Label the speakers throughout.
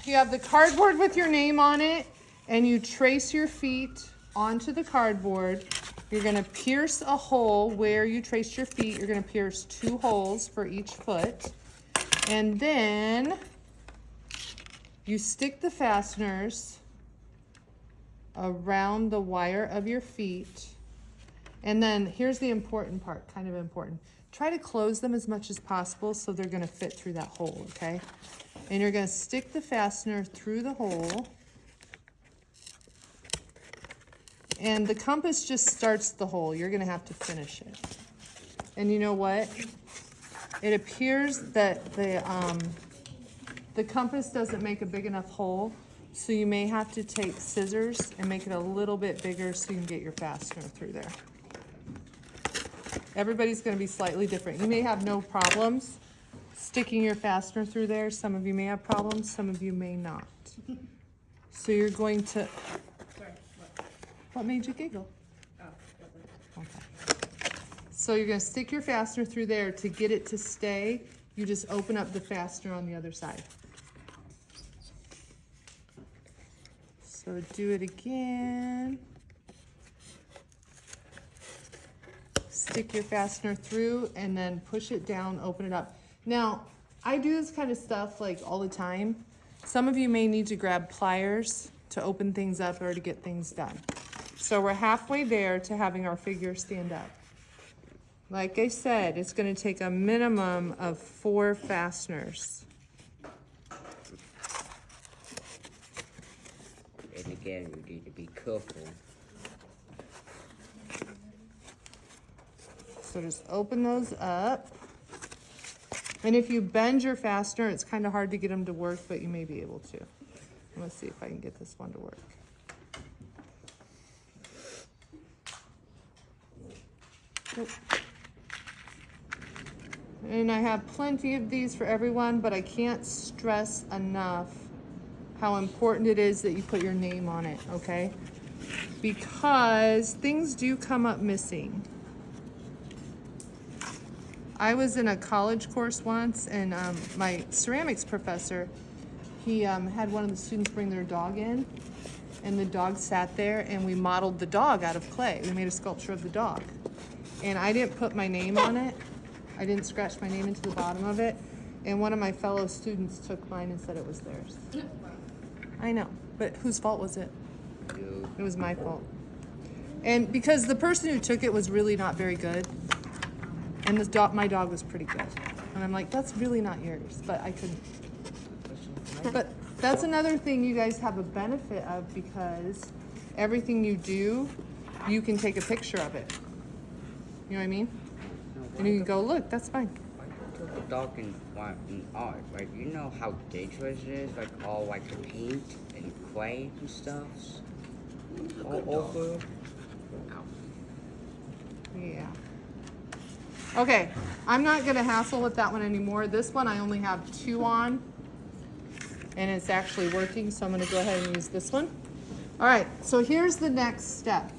Speaker 1: You have the cardboard with your name on it, and you trace your feet onto the cardboard. You're gonna pierce a hole where you traced your feet. You're gonna pierce 2 holes for each foot. And then you stick the fasteners around the wire of your feet. And then here's the important part, kind of important. Try to close them as much as possible so they're gonna fit through that hole, okay? And you're gonna stick the fastener through the hole. And the compass just starts the hole. You're gonna have to finish it. And you know what? It appears that the compass doesn't make a big enough hole, so you may have to take scissors and make it a little bit bigger so you can get your fastener through there. Everybody's gonna be slightly different. You may have no problems sticking your fastener through there. Some of you may have problems, some of you may not. So you're going to...
Speaker 2: Sorry,
Speaker 1: What made you giggle?
Speaker 2: oh,
Speaker 1: Okay. So you're gonna stick your fastener through there. To get it to stay, you just open up the fastener on the other side. So do it again. Stick your fastener through and then push it down, open it up. Now, I do this kind of stuff like all the time. Some of you may need to grab pliers to open things up or to get things done. So we're halfway there to having our figure stand up. Like I said, it's gonna take a minimum of 4 fasteners.
Speaker 3: And again, you need to be careful.
Speaker 1: So just open those up. And if you bend your fastener, it's kind of hard to get them to work, but you may be able to. Let's see if I can get this one to work. Nope. And I have plenty of these for everyone, but I can't stress enough how important it is that you put your name on it, okay? Because things do come up missing. I was in a college course once, and my ceramics professor, he had one of the students bring their dog in, and the dog sat there, and we modeled the dog out of clay. We made a sculpture of the dog. And I didn't put my name on it. I didn't scratch my name into the bottom of it. And one of my fellow students took mine and said it was theirs. I know, but whose fault was it?
Speaker 3: You.
Speaker 1: It was my fault. And because the person who took it was really not very good. And this dog, my dog was pretty good. And I'm like, that's really not yours, but I couldn't. But that's another thing you guys have a benefit of, because everything you do, you can take a picture of it. You know what I mean? And you can go, look, that's fine.
Speaker 3: Why you took the dog in art, right? You know how dangerous it is, like all like the paint and clay and stuff all over. Ow.
Speaker 1: Yeah. Okay, I'm not gonna hassle with that one anymore. This one I only have 2 on, and it's actually working, so I'm gonna go ahead and use this one. All right, so here's the next step.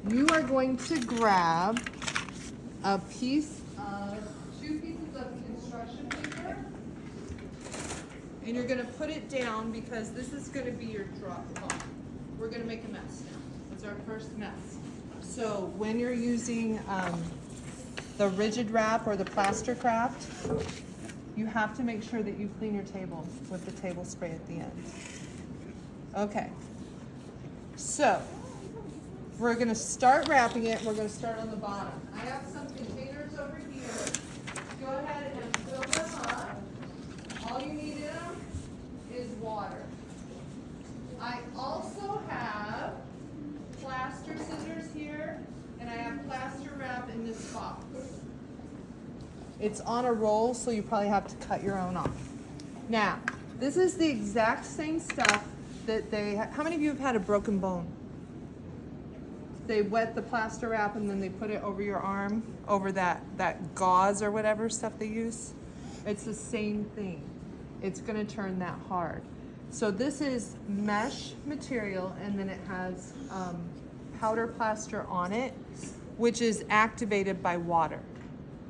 Speaker 1: You are going to grab a piece of 2 pieces of construction paper, and you're gonna put it down because this is gonna be your drop cloth. We're gonna make a mess now. That's our first mess. So when you're using the rigid wrap or the Plastercraft, you have to make sure that you clean your table with the table spray at the end. Okay, so we're gonna start wrapping it. We're gonna start on the bottom. I have some containers over here. Go ahead and fill them up. All you need in them is water. I also have plaster scissors here, and I have plaster wrap in this box. It's on a roll, so you probably have to cut your own off. Now, this is the exact same stuff that how many of you have had a broken bone? They wet the plaster wrap and then they put it over your arm, over that gauze or whatever stuff they use. It's the same thing. It's gonna turn that hard. So this is mesh material, and then it has powder plaster on it, which is activated by water,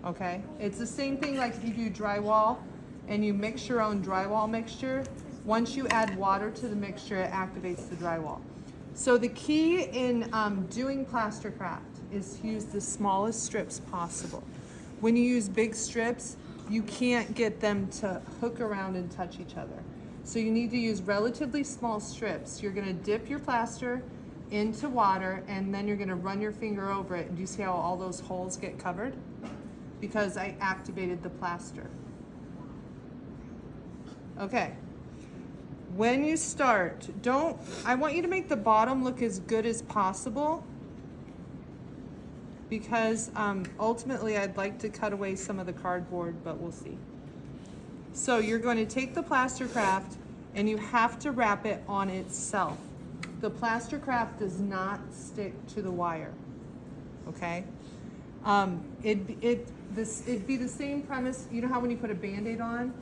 Speaker 1: okay? It's the same thing like if you do drywall. and you mix your own drywall mixture, once you add water to the mixture, it activates the drywall. So the key in doing Plastercraft is to use the smallest strips possible. When you use big strips, you can't get them to hook around and touch each other. So you need to use relatively small strips. You're gonna dip your plaster into water and then you're gonna run your finger over it. And do you see how all those holes get covered? Because I activated the plaster. Okay. When you start, I want you to make the bottom look as good as possible because ultimately I'd like to cut away some of the cardboard, but we'll see. So you're going to take the Plastercraft and you have to wrap it on itself. The Plastercraft does not stick to the wire, okay? It'd be the same premise. You know how when you put a Band-Aid on,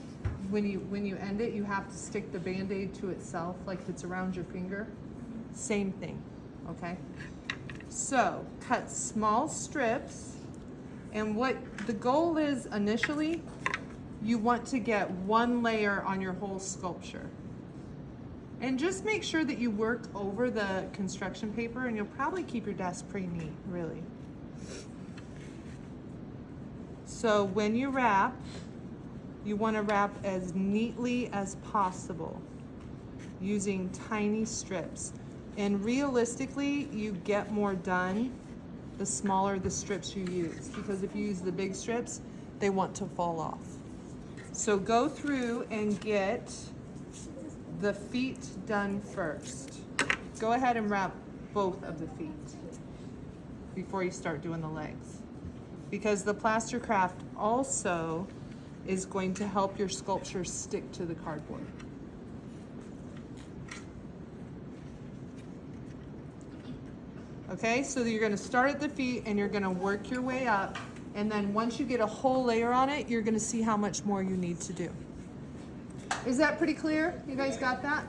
Speaker 1: when you end it, you have to stick the Band-Aid to itself, like it's around your finger? Same thing, okay? So, cut small strips, and what the goal is initially, you want to get one layer on your whole sculpture. And just make sure that you work over the construction paper, and you'll probably keep your desk pretty neat, really. So when you wrap, you want to wrap as neatly as possible using tiny strips. And realistically, you get more done the smaller the strips you use, because if you use the big strips, they want to fall off. So go through and get the feet done first. Go ahead and wrap both of the feet before you start doing the legs, because the Plastercraft also is going to help your sculpture stick to the cardboard. Okay, so you're gonna start at the feet and you're gonna work your way up, and then once you get a whole layer on it, you're gonna see how much more you need to do. Is that pretty clear? You guys got that?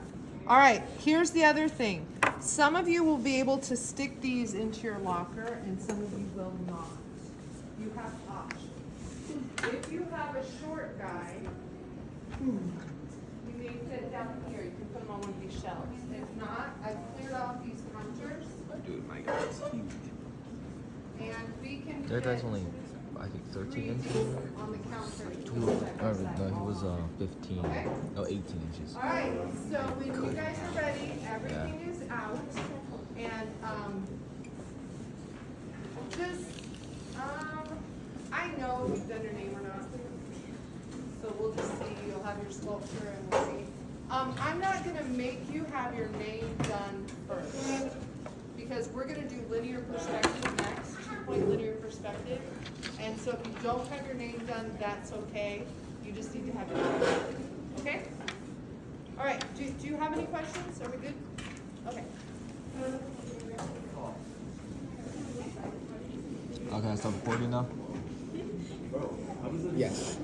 Speaker 1: All right, here's the other thing. Some of you will be able to stick these into your locker and some of you will not. You have options. If you have a short guy, you may fit down here. You can put them on one of these shelves. If not, I've cleared off these counters.
Speaker 2: Dude, my guy's huge.
Speaker 1: And we can
Speaker 2: That guy's
Speaker 1: fit
Speaker 2: only, I think, 13
Speaker 1: 3
Speaker 2: inches.
Speaker 1: on the counter.
Speaker 2: No, he was 15.
Speaker 1: Okay.
Speaker 2: No, 18 inches.
Speaker 1: All right, so when you guys are ready, everything is out, and I know if you've done your name or not, so we'll just see. You'll have your sculpture, and we'll see. I'm not gonna make you have your name done first, because we're gonna do linear perspective next, 2-point linear perspective, and so if you don't have your name done, that's okay. You just need to have your name done, okay? All right, do you have any questions? Are we good? Okay.
Speaker 2: Can I start recording now?
Speaker 3: Yes.